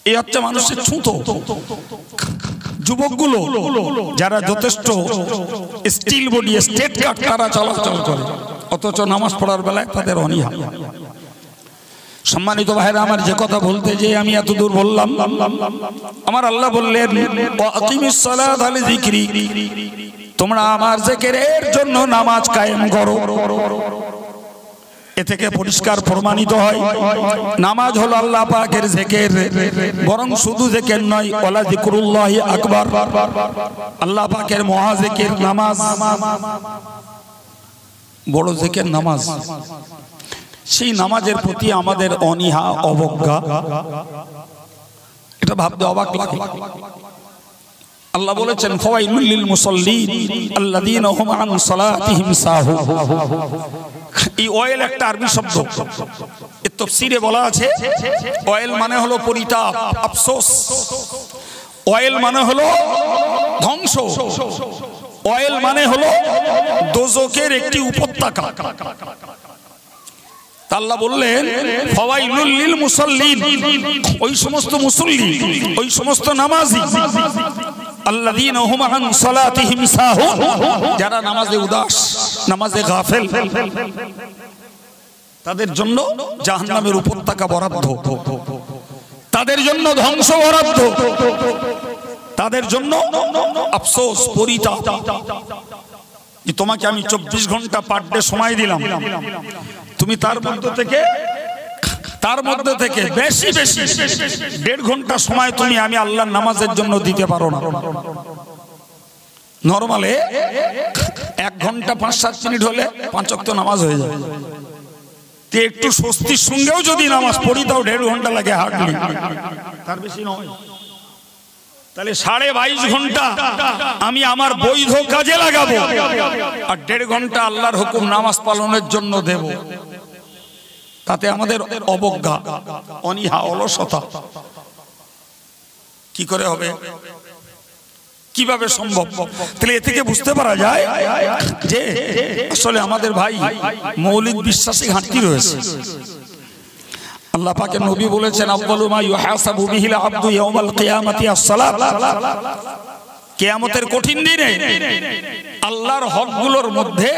এ হচ্ছে মানুষের ছুতো। যুবকগুলো যারা যথেষ্ট স্টিল বডি, স্টেট কাট, তারা চলাচল করে, অথচ নামাজ পড়ার বেলায় তাদের অনীহা। সম্মানিত ভাইরা আমার, যে কথা বলতে যে আমি এত দূর বললাম, আমার আল্লাহ বললেন ওয়াকিমিস সালাতা লিযিকরি, তোমরা আমার জিকিরের জন্য নামাজ কায়েম করো। এ থেকে পরিষ্কার প্রমাণিত হয় নামাজ হলো আল্লাহ পাকের জিকির, বরং শুধু জিকির নয়, ওয়ালা যিকরুল্লাহি আকবার, আল্লাহ পাকের মহা জিকির নামাজ, বড় জিকির নামাজ। সেই নামাজের প্রতি আমাদের অনীহা, অবজ্ঞা, এটা ভাবতে অবাক লাগে। আল্লাহ বলেছেন ফাওয়াইলুল লিল মুসাল্লিন আল্লাযীনা হুম আন সালাতিহিম সাহুন। এই ওয়াইল একটা আরবি শব্দ, এর তাফসীরে বলা আছে ওয়াইল মানে হলো পরিতাপ, আফসোস। ওয়াইল মানে হলো ধ্বংস। ওয়াইল মানে হলো দোজখের একটি উপত্যকা। আল্লাহ বললেন ফাওয়াইলুল লিল মুসাল্লিন, ওই সমস্ত মুসল্লি, ওই সমস্ত নামাজি, আল্লাযীনা হুম আন সালাতিহিম সাহুন, যারা নামাজে উদাস, নামাজে গাফেল, তাদের জন্য জাহান্নামের উপত্যকা বরাদ্দ, তাদের জন্য ধ্বংস বরাদ্দ, তাদের জন্য আফসোস, পরিতাপ। তোমাকে আমি 24 ঘন্টা পার ডে সময় দিলাম, তুমি তার মধ্যে থেকে বেশি বেশি 1.5 ঘন্টা সময় তুমি আমি আল্লাহর নামাজের জন্য দিতে পারো না। নরমালে 1 ঘন্টা 5-7 মিনিট হলে 5 ওয়াক্ত নামাজ হয়ে যায়। তো একটু স্বস্তির সঙ্গেও যদি নামাজ পড়ি তাও 1.5 ঘন্টা লাগে হার্ডলি, তার বেশি নয়। তাহলে 22.5 ঘন্টা আমি আমার বৈধ কাজে লাগাবো, আর 1.5 ঘন্টা আল্লাহর হুকুম নামাজ পালনের জন্য দেব। তাতে আমাদের অবজ্ঞা, অনীহা, অলসতা কি করে হবে? কিভাবে সম্ভব? তাহলে এ থেকে বুঝতে পারা যায় যে আসলে আমাদের ভাই মৌলিক বিশ্বাসে ঘাটতি রয়েছে। আল্লাহ পাকের নবী বলেছেন আফদালু মা ইউহাসাবু বিহিল আবদু ইয়াউমাল কিয়ামাতি আস-সালাত। কিয়ামতের কঠিন দিনে আল্লাহর হকগুলোর মধ্যে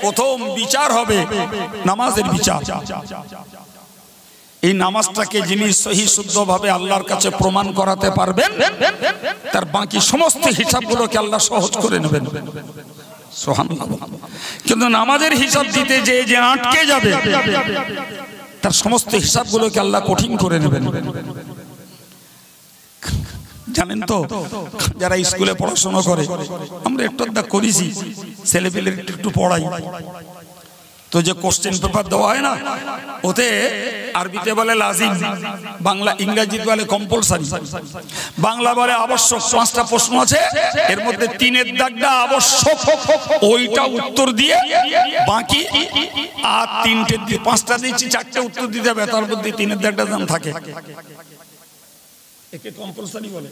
প্রথম বিচার হবে নামাজের বিচার। এই নামাজটাকে যিনি সহি শুদ্ধভাবে আল্লাহর কাছে প্রমাণ করাতে পারবেন, তার বাকি সমস্ত হিসাবগুলোকে আল্লাহ সহজ করে নেবেন। সুবহানাল্লাহ। কিন্তু নামাজের হিসাব দিতে যে আটকে যাবে, তার সমস্ত হিসাবগুলোকে আল্লাহ কঠিন করে নেবেন। জানেন তো, যারা স্কুলে পড়াশোনা করে, আমরা একটু করেছি, ছেলেপেলের একটু পড়াই, তো যে কোশ্চেন পেপার দেওয়া হয় না, ওতে আরবিতে বলে লাজিম, বাংলা ইংরেজিতে বলে কম্পালসারি, বাংলা বলে আবশ্যক। 5টা প্রশ্ন আছে, এর মধ্যে 3-এর দাগটা আবশ্যক, ওইটা উত্তর দিয়ে বাকি আর 3টে 5টা দিচ্ছি, 4টে উত্তর দিতে হবে, তার মধ্যে 3-এর দাগটা যেন থাকে, একে কম্পালসারি বলে।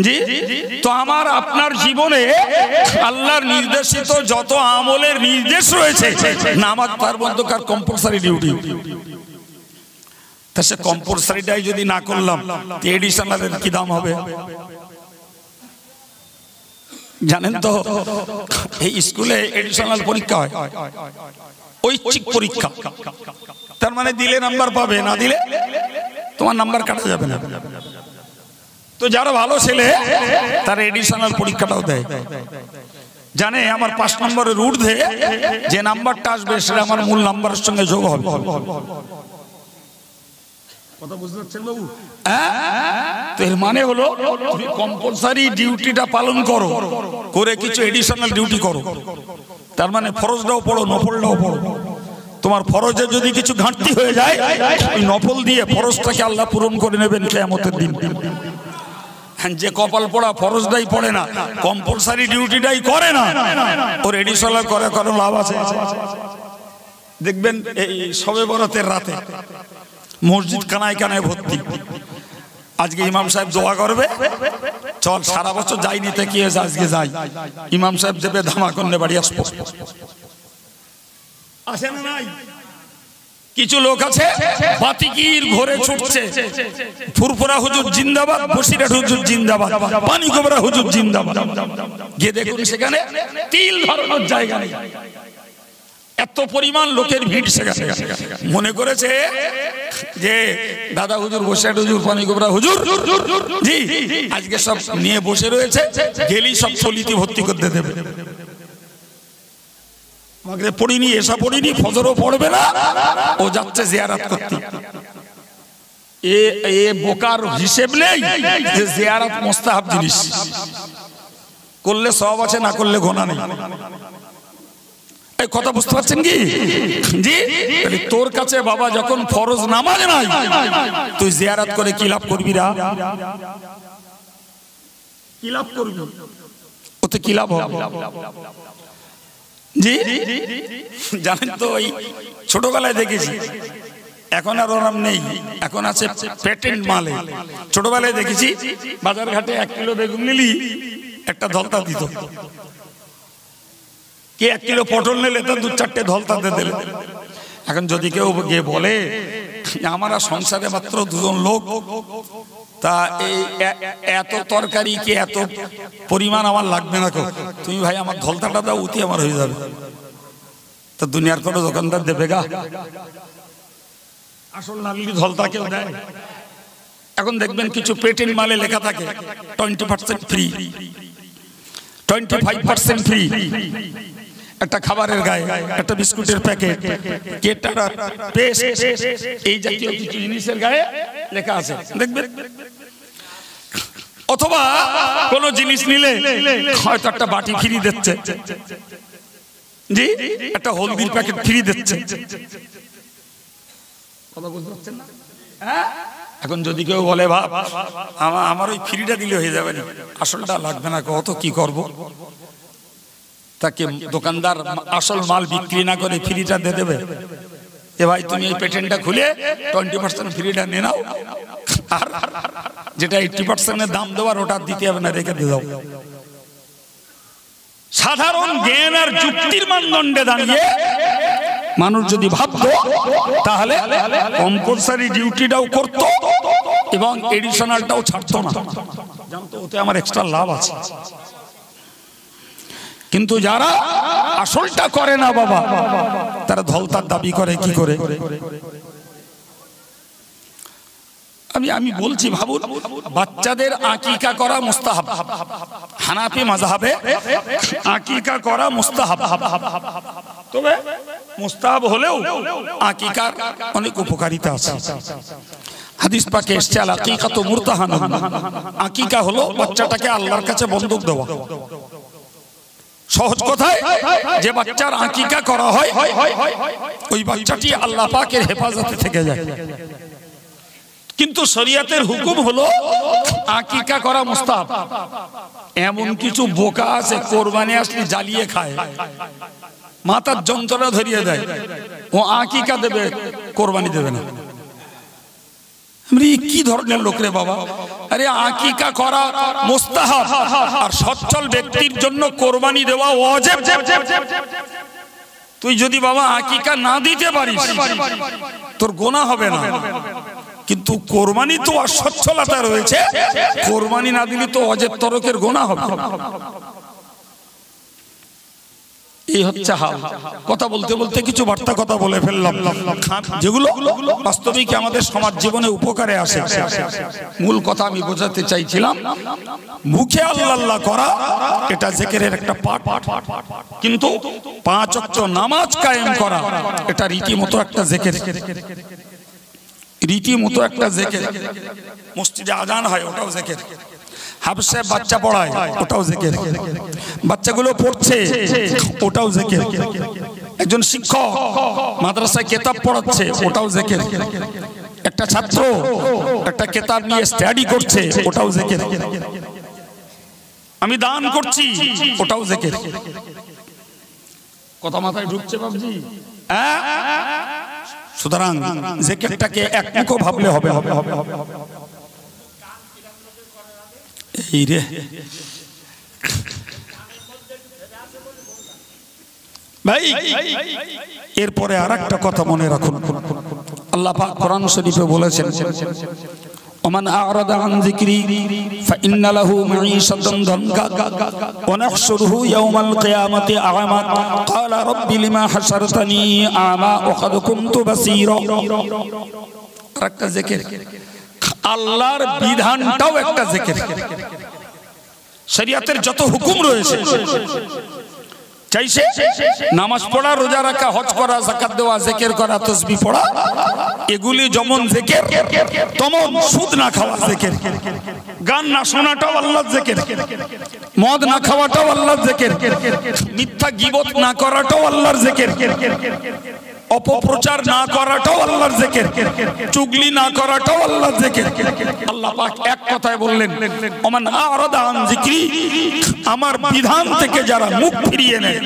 জি, তো আমার আপনার জীবনে আল্লাহর নির্দেশিত যত আমলের নির্দেশ রয়েছে, নামাজ তার মধ্যকার কম্পালসারি ডিউটি। তা সে কম্পালসারিটাই যদি না করলাম, এডিশনালের কি দাম হবে? জানেন তো, এই স্কুলে এডিশনাল পরীক্ষা হয়, ঐচ্ছিক পরীক্ষা। তার মানে দিলে নাম্বার পাবে, না দিলে তোমার নাম্বার কাটা যাবে না। তো যারা ভালো ছেলে তারা এডিশনাল পরীক্ষাটাও দেয়, জানে আমার 5 নম্বরের ঊর্ধ্বে যে নাম্বারটা আসবে সেটা আমার মূল নাম্বারের সঙ্গে যোগ হবে। কথা বুঝতে পারছেন বাবু? তো এর মানে হলো তুমি কম্পালসারি ডিউটিটা পালন করো, করে কিছু এডিশনাল ডিউটি করো। তার মানে ফরজটাও পড়ো, নফলটাও পড়ো। তোমার ফরজে যদি কিছু ঘাটতি হয়ে যায়, ওই নফল দিয়ে ফরজটাকে আল্লাহ পূরণ করে নেবেন কিয়ামতের দিন। যে কপাল পড়া ফরজটাই পড়ে না, কম্পালসারি ডিউটিটাই করে না, ওর এডিশনাল করে কোনো লাভ আছে? দেখবেন এই শবে বরাতের রাতে মসজিদ কানায় কানায় ভর্তি। আজকে ইমাম সাহেব দোয়া করবে, চল সারা বছর যাইনি তে কি হয়েছে, আজকে যাই। ইমাম সাহেব দেবে ধামা করলে বাড়ি আসবো। আসে না নাই? কিছু লোক আছে বাতিকির ঘরে ছুটছে, ফুরফুরা হুজুর জিন্দাবাদ, বসিরহাট হুজুর জিন্দাবাদ, পানি গোবরা হুজুর জিন্দাবাদ। গিয়ে দেখুন সেখানে তিল ধরানোর জায়গা নেই, এত পরিমাণ লোকের ভিড় সেখানে। মনে করেছে যে দাদা হুজুর, বসিরহাট হুজুর, পানি গোবরা হুজুর জি আজকে সব নিয়ে বসে রয়েছে, গেলি সব চলিতে ভর্তি করতে দেবে। মাগরিব পড়িনি, এশা পড়িনি, ফজরও পড়বে না, ও যাচ্ছে জিয়ারত করতে। এ বোকার হিসেব নেই যে জিয়ারত মুস্তাহাব জিনিস, করলে সওয়াব আছে, না করলে গুনাহ নেই। এই কথা বুঝতে পারছেন কি? জি, তাহলে তোর কাছে বাবা যখন ফরজ নামাজ নাই, তুই জিয়ারত করে কি লাভ করবি? কি লাভ করবে? ওতে কি লাভ হবে? জি জানেন তো, ওই ছোটবেলায় দেখেছি, এখন আর ওরম নেই, এখন আছে পেটেন্ট মালে। ছোটবেলায় দেখেছি বাজার ঘাটে 1 কিলো বেগুন নিলি একটা ধলতা দিত, কে 1 কিলো পটল নিলে তো 2-4টে ধলতা দিয়ে দিল। এখন যদি কেউ গিয়ে বলে আমরা সংসারে মাত্র 2 জন লোক, তা এই এত তরকারি কি এত পরিমাণ আমার লাগবে না, তুমি ভাই আমার ধলতাটা দাও, উতি আমার হয়ে যাবে। তো দুনিয়ার কোনো দোকানদার দেবে গা? আসল নালি ধলতা কেউ দেয়? এখন দেখবেন কিছু পেটেন্ট মালে লেখা থাকে 20% ফ্রি, 25% ফ্রি। একটা খাবারের গায়ে, একটা বিস্কুটের প্যাকেট, কেটার পেস্ট, এই জাতীয় কিছু জিনিসের গায়ে লেখা আছে দেখবেন। অথবা কোন জিনিস নিলে হয়তো একটা বাটি ফ্রি দিচ্ছে, জি একটা হলদির প্যাকেট ফ্রি দিচ্ছে। কথা বুঝতে পারছেন না? এখন যদি কেউ বলে ভাব আমার ওই ফ্রিটা দিলে হয়ে যাবে না, আসলটা লাগবে না, কত কি করব? তাকে দোকানদার আসল মাল বিক্রি না করে ফ্রিটা দিয়ে দেবে? এ ভাই তুমি এই পেটেন্টটা খুলে 20% ফ্রিটা নিয়ে নাও, আর যেটা 80% দাম দেওয়ার ওটা দিতে হবে না, রেখে দিয়ে দাও। সাধারণ জ্ঞান আর যুক্তির মানদণ্ডে দাঁড়িয়ে মানুষ যদি ভাবতো, তাহলে কম্পালসারি ডিউটিটাও করতো এবং এডিশনালটাও ছাড়তো না, জানতো ওতে আমার এক্সট্রা লাভ আছে। কিন্তু যারা আসলটা করে না বাবা, তারা ধলতার দাবি করে কি করে? আমি বলছি ভাবুন, বাচ্চাদের আকিকা করা মুস্তাহাব, হানাফি মাযহাবে আকিকা করা মুস্তাহাব। তবে মুস্তাহাব হলেও আকিকার অনেক উপকারিতা আছে। হাদিস পাকে এসেছে আল আকিকাতু মুরতাহানা, আকিকা হলো বাচ্চাটাকে আল্লাহর কাছে বন্দুক দেওয়া। সহজ কথায়, যে বাচ্চার আকিকা করা হয় ওই বাচ্চাটি আল্লাহ পাকের হেফাজতে থেকে যায়। কিন্তু শরীয়তের হুকুম হলো আকিকা করা মুস্তাহাব। এমন কিছু বোকা আছে কোরবানি আসলে জ্বালিয়ে খায়, মাথার যন্ত্রণা ধরিয়ে দেয়, ও আকিকা দেবে, কোরবানি দেবে না। কি ধরনের লোক রে বাবা? আরে আকিকা করা মুস্তাহাব, আর সচ্ছল ব্যক্তির জন্য কোরবানি দেওয়া ওয়াজিব। তুই যদি বাবা আকিকা না দিতে পারিস তোর গুনাহ হবে না, কিন্তু কোরবানি তো অসচ্ছলতা রয়েছে, কোরবানি না দিলে তো ওয়াজিব তরকের গুনাহ হবে। এই হচ্ছে হাল। কথা বলতে বলতে কিছু বার্তা কথা বলে ফেললাম, যেগুলো বাস্তবিক আমাদের সমাজ জীবনে উপকারে আসে। মূল কথা আমি বোঝাতে চাইছিলাম, মুখে আল্লাহ আল্লাহ করা এটা জিকিরের একটা পার্ট, কিন্তু 5 ওয়াক্ত নামাজ কায়েম করা এটা রীতিমতো একটা জিকির, রীতিমতো একটা জিকির। মসজিদে আজান হয় ওটাও জিকির, হাফেজ সাহেব বাচ্চা পড়ায় ওটাও জিকির, বাচ্চাগুলো পড়ছে ওটাও জিকির, একজন শিক্ষক মাদ্রাসায় কিতাব পড়াচ্ছে ওটাও জিকির, একটা ছাত্র একটা কিতাব নিয়ে স্টাডি করছে ওটাও জিকির, আমি দান করছি ওটাও জিকির। কথা মাথায় ঢুকছে বাবজি? সুতরাং জিকিরটাকে একমুখো ভাবলে হবে। এই রে ভাই, এরপরে আরেকটা কথা মনে রাখুন, আল্লাহ পাক কোরআন শরীফে বলেছেন, ওমান আ'রাদা আন যিকরি ফাইন্না লাহু মাঈশাতান দানকা ওয়া নাহশুরুহু ইয়াওমাল কিয়ামাতি আ'মা ক্বালা রাব্বি লিমা হাশারতানি আ'মা ওয়া ক্বাদ কুনতু বাসীরা। আরেকটা জিকির, আল্লাহর বিধানটাও একটা জিকির। শরীয়তের যত হুকুম রয়েছে, চাইছে নামাজ পড়া, রোজা রাখা, হজ করা, যাকাত দেওয়া, জিকির করা, তাসবিহ পড়া, এগুলি যেমন জিকির তেমন সুদ না খাওয়া জিকির, গান না শোনাটাও আল্লাহর জিকির, মদ না খাওয়াটাও আল্লাহর জিকির, মিথ্যা গীবত না করাটাও আল্লাহর জিকির। অপপ্রচার না করাটাও আল্লাহর জিকির, চুগলি না করাটাও আল্লাহর জিকির। আল্লাহ পাক এক কথায় বললেন, ওমান আরাদা আন যিকরি, আমার বিধান থেকে যারা মুখ ফিরিয়ে নেয়,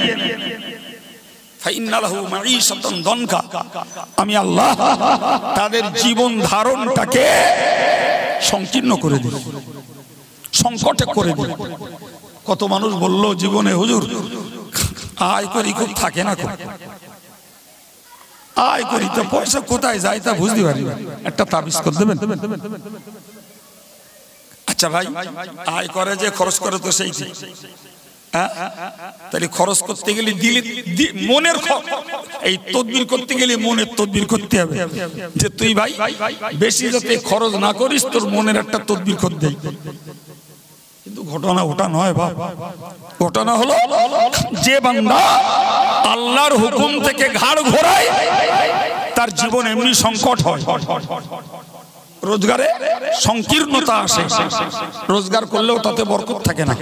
ফাইন্না লাহু মাঈশাতান দনকা, আমি আল্লাহ তাদের জীবন ধারণটাকে সংকীর্ণ করে দিই, সংকটে করে দিই। কত মানুষ বলল জীবনে, হুজুর আয় করি খুব থাকে না, খুব আয় করি তো পয়সা কোথায় যায় তা বুঝতে পারি না, একটা তাবিজ করে দেবেন। আচ্ছা ভাই, আয় করে যে খরচ করে তো সেই ঠিক, তাহলে খরচ করতে গেলে দিলে মনের, এই তদবির করতে গেলে মনের তদবির করতে হবে, যে তুই ভাই বেশি যাতে খরচ না করিস, তোর মনের একটা তদবির করে দেই। কিন্তু ঘটনা ওটা নয় বাপ, ঘটনা হলো যে বান্দা আল্লাহর হুকুম থেকে ঘাড় ঘোরায়, তার জীবন এমনি সংকট হয়, রোজগারে সংকীর্ণতা আসে, রোজগার করলেও তাতে বরকত থাকে না।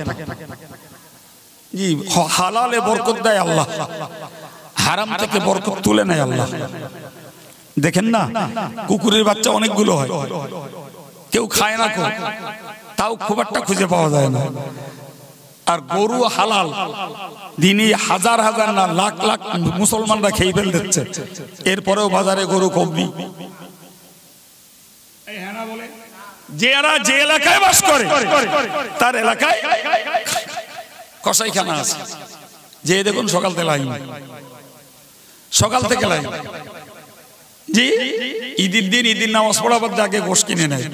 জি, হালালে বরকত দেয় আল্লাহ, হারাম থেকে বরকত তুলে নেয় আল্লাহ। দেখেন না, কুকুরের বাচ্চা অনেকগুলো হয়, কেউ খায় না, তাও খুব একটা খুঁজে পাওয়া যায় না। আর গরু হালাল, দিনে হাজার হাজার না লাখ লাখ মুসলমানরা খেয়ে ফেল দিচ্ছে, এরপরেও বাজারে গরু কমনি। যারা যে এলাকায় বাস করে তার এলাকায় কসাইখানা আছে, যে দেখুন সকাল থেকে লাইন, সকাল থেকে লাইন। জি, ঈদের দিন, ঈদের নামাজ পড়াবার আগে গোশ কিনে নেয়।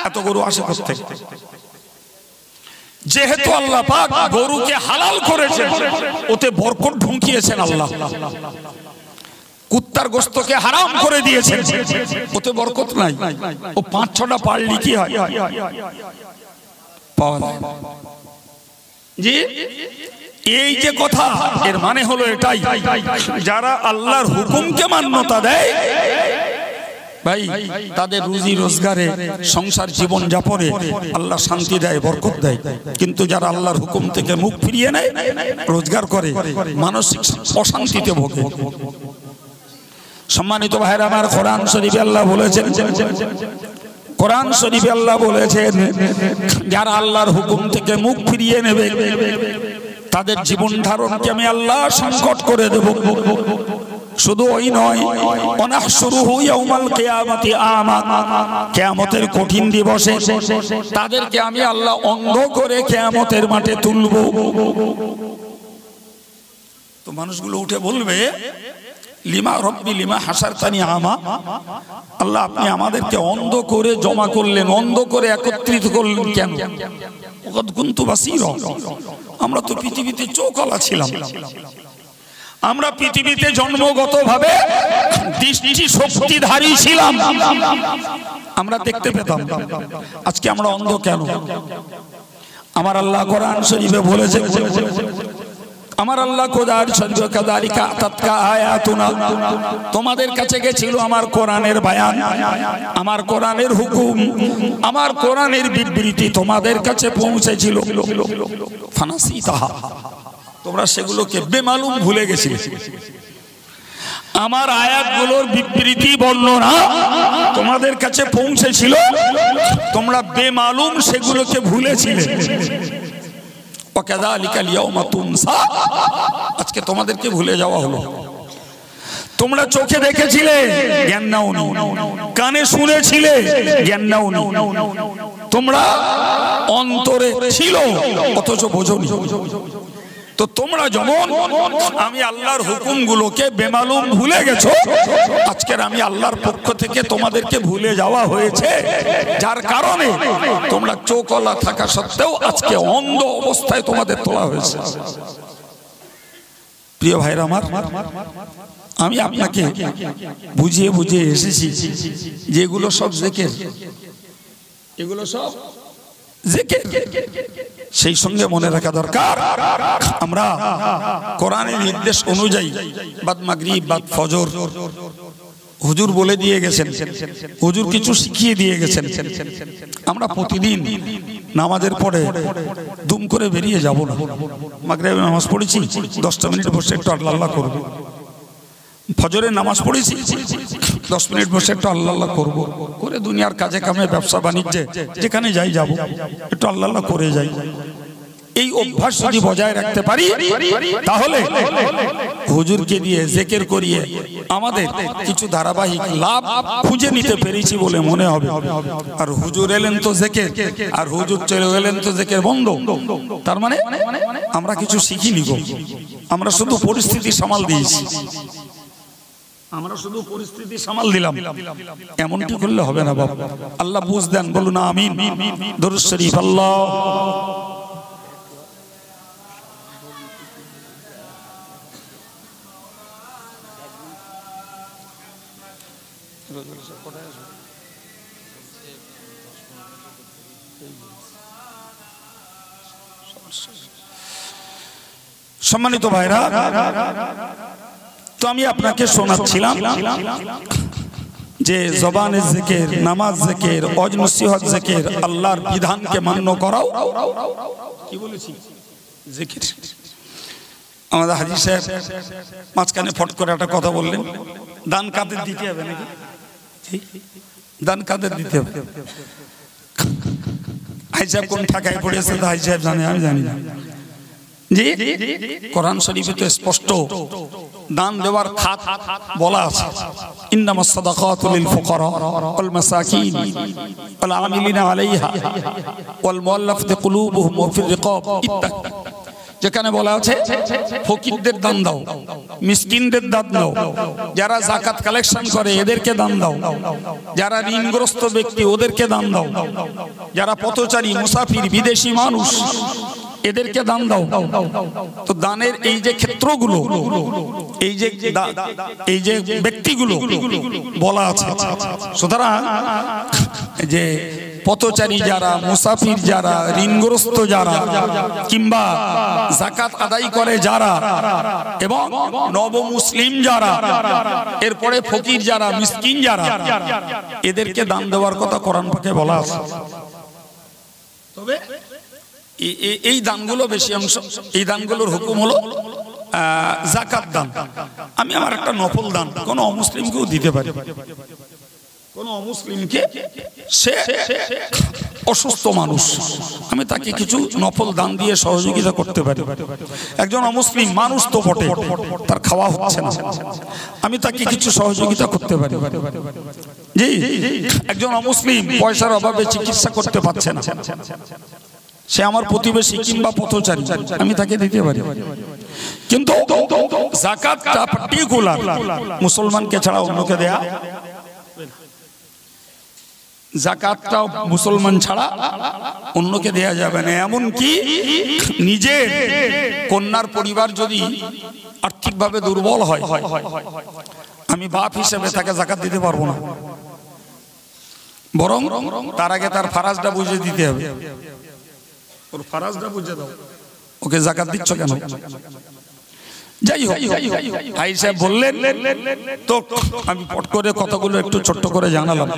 এত গরু আসে করতে, যেহেতু আল্লাহ পাক গরুকে হালাল করেছেন, ওতে বরকত ঢুকিয়েছেন আল্লাহ। কুত্তার গোশতকে হারাম করে দিয়েছেন, ওতে বরকত নাই। ও 5-6টা পারলি কি হয়, পাওয়া যায়। জি, এই যে কথা, এর মানে হলো এটাই, যারা আল্লাহর হুকুমকে মান্যতা দেয় ভাই, তাদের রুজি রোজগারে, সংসার জীবন যাপনে আল্লাহ শান্তি দেয়, বরকত দেয়। কিন্তু যারা আল্লাহর হুকুম থেকে মুখ ফিরিয়ে নেয়, রোজগার করে, মানসিক অশান্তিতে ভোগে। সম্মানিত ভাইরা আমার, কোরআন শরীফে আল্লাহ বলেছেন, কোরআন শরীফে আল্লাহ বলেছেন, যারা আল্লাহর হুকুম থেকে মুখ ফিরিয়ে নেবে, তাদের জীবন ধারণকে আমি আল্লাহ সংকট করে দেব। শুধু ওই নয়, অনাহশুরুহু ইয়াউমাল কিয়ামাতি আমা, কিয়ামতের কঠিন দিবসে তাদেরকে আমি আল্লাহ অন্ধ করে কিয়ামতের মাঠে তুলব। তো মানুষগুলো উঠে বলবে, লিমা রব্বি লিমা হাসারতানি আমা, আল্লাহ আপনি আমাদেরকে অন্ধ করে জমা করলেন, অন্ধ করে একত্রিত করলেন কেন? ওয়াকাদ কুনতু বাসীরা, আমরা তো পৃথিবীতে চোখওয়ালা ছিলাম, আমরা পৃথিবীতে জন্মগতভাবে দৃষ্টি শক্তিধারী ছিলাম, আমরা দেখতে পেতাম, আজকে আমরা অন্ধ কেন? আমার আল্লাহ কোরআন শরীফে বলেছেন, আমার আল্লাহ কোরআন শরীফে কাযালিকা আতাতকা আয়াতুনা, তোমাদের কাছে গেছিল আমার কোরআনের বায়ান, আমার কোরআনের হুকুম, আমার কোরআনের বিবৃতি তোমাদের কাছে পৌঁছেছিল, ফানাসিতাহা, তোমরা সেগুলোকে বেমালুম ভুলে গেছিলে। আমার আয়াতগুলোর বিবৃতি বর্ণনা তোমাদের কাছে পৌঁছেছিল, তোমরা বেমালুম সেগুলোকে ভুলেছিলে। ওয়াকাযালিকাল ইয়াউমা তুনসা, আজকে তোমাদেরকে ভুলে যাওয়া হলো। তোমরা চোখে দেখেছিলে, জ্ঞান নাওনি, কানে শুনেছিলে, জ্ঞান নাওনি, তোমরা অন্তরে ছিল অথচ বোঝোনি। তো তোমরা যেমন আমি আল্লাহর হুকুমগুলোকে বেমালুম ভুলে গেছো, আজকের আমি আল্লাহর পক্ষ থেকে তোমাদেরকে ভুলে যাওয়া হয়েছে, যার কারণে তোমরা চোখওয়ালা থাকা সত্ত্বেও আজকে অন্ধ অবস্থায় তোমাদের তোলা হয়েছে। প্রিয় ভাইরা আমার, আমি আপনাকে বুঝিয়ে বুঝিয়ে এসেছি যেগুলো সব জিকির, এগুলো সব জিকির, সেই সঙ্গে মনে রাখা দরকার আমরা কোরআনের নির্দেশ অনুযায়ী বাদ মাগরিব বাদ ফজর হুজুর বলে দিয়ে গেছেন, হুজুর কিছু শিখিয়ে দিয়ে গেছেন, আমরা প্রতিদিন নামাজের পরে দুম করে বেরিয়ে যাব না, মাগরিবের নামাজ পড়েছি 10টা মিনিট বসে একটু আল্লাহ আল্লাহ করব, ফজরের নামাজ পড়েছি 10 মিনিট বসে একটু আল্লাহ আল্লাহ করব, করে দুনিয়ার কাজে কামে ব্যবসা বাণিজ্যে যেখানে যাই যাব একটু আল্লাহ আল্লাহ করে যাই। এই অভ্যাস যদি বজায় রাখতে পারি তাহলে হুজুরকে দিয়ে জিকির করিয়ে আমাদের কিছু ধারাবাহিক লাভ খুঁজে নিতে পেরেছি বলে মনে হবে। আর হুজুর এলেন তো জিকির, আর হুজুর চলে গেলেন তো জিকির বন্ধ, তার মানে আমরা কিছু শিখিনি গো, আমরা শুধু পরিস্থিতি সামাল দিয়েছি, আমরা শুধু পরিস্থিতি সামাল দিলাম। এমনটি করলে হবে না বাবা। আল্লাহ বুঝ দেন, বলুন আমিন। দরুদ শরীফ। আল্লাহ সম্মানিত ভাইরা, তো আমি আপনাকে শোনাচ্ছিলাম যে জবানে জিকির, নামাজ জিকির, ওয়াজ নসিহত জিকির, আল্লাহর বিধানকে মান্য করাও কি বলেছি জিকির। আমাদের হাজী সাহেব মাঝখানে ফট করে একটা কথা বললেন, দান কাদের দিতে হবে নাকি? দান কাদের দিতে হবে? হাজী সাহেব কোন ঠাকায় পড়েছে তো হাজী সাহেব জানে, আমি জানি না। জি, কোরআন শরীফে তো স্পষ্ট দান দেওয়ার খাত বলা আছে, ইন্নামাস সাদাকাতু লিল ফুকারা ওয়াল মাসাকিন ওয়াল আমিলিনা আলাইহা ওয়াল মুআল্লাফাতি কুলুবুহুম ওয়া ফির রিকাব ইত্যাদি। যেখানে বলা আছে ফকিরদের দান দাও, মিসকিনদের দান দাও, যারা যাকাত কালেকশন করে এদেরকে দান দাও, যারা ঋণগ্রস্ত ব্যক্তি ওদেরকে দান দাও, যারা পথচারী মুসাফির বিদেশি মানুষ এদেরকে দান দাও। তো দানের এই যে ক্ষেত্রগুলো, এই যে ব্যক্তিগুলো বলা আছে, সুতরাং যে পথচারী যারা, মুসাফির যারা, ঋণগ্রস্ত যারা, কিংবা যাকাত আদায় করে যারা, এবং নব মুসলিম যারা, এরপরে ফকির যারা, মিসকিন যারা, এদেরকে দান দেওয়ার কথা কোরআন পাকে বলা আছে। তবে এই দানগুলো বেশি অংশ, এই দানগুলোর হুকুম হলো যাকাত দান। আমি আমার একটা নফল দান কোনো অমুসলিমকেও দিতে পারি। কোন অমুসলিমকে, সে অসুস্থ মানুষ, আমি তাকে কিছু নফল দান দিয়ে সহযোগিতা করতে পারি। একজন অমুসলিম মানুষ তো বটে, তার খাওয়া হচ্ছে না, আমি তাকে কিছু সহযোগিতা করতে পারি। জি, একজন অমুসলিম পয়সার অভাবে চিকিৎসা করতে পারছে না, সে আমার প্রতিবেশী কিংবা পথচারী, আমি তাকে দিতে পারি। কিন্তু যাকাতটা পার্টিকুলার মুসলমানকে ছাড়া অন্যকে দেয়া, যাকাতটা মুসলমান ছাড়া অন্যকে দেয়া যাবে না। এমনকি নিজের কন্যার পরিবার যদি আর্থিকভাবে দুর্বল হয়, আমি বাপ হিসেবে তাকে যাকাত দিতে পারবো না, বরং তার আগে তার ফারাজটা বুঝে দিতে হবে। ওর ফারাজটা বুঝে দাও, ওকে যাকাত দিচ্ছ কেন? যাই হোক, হাজী সাহেব বললেন, তো আমি পট করে কথাগুলো একটু ছোট্ট করে জানালাম।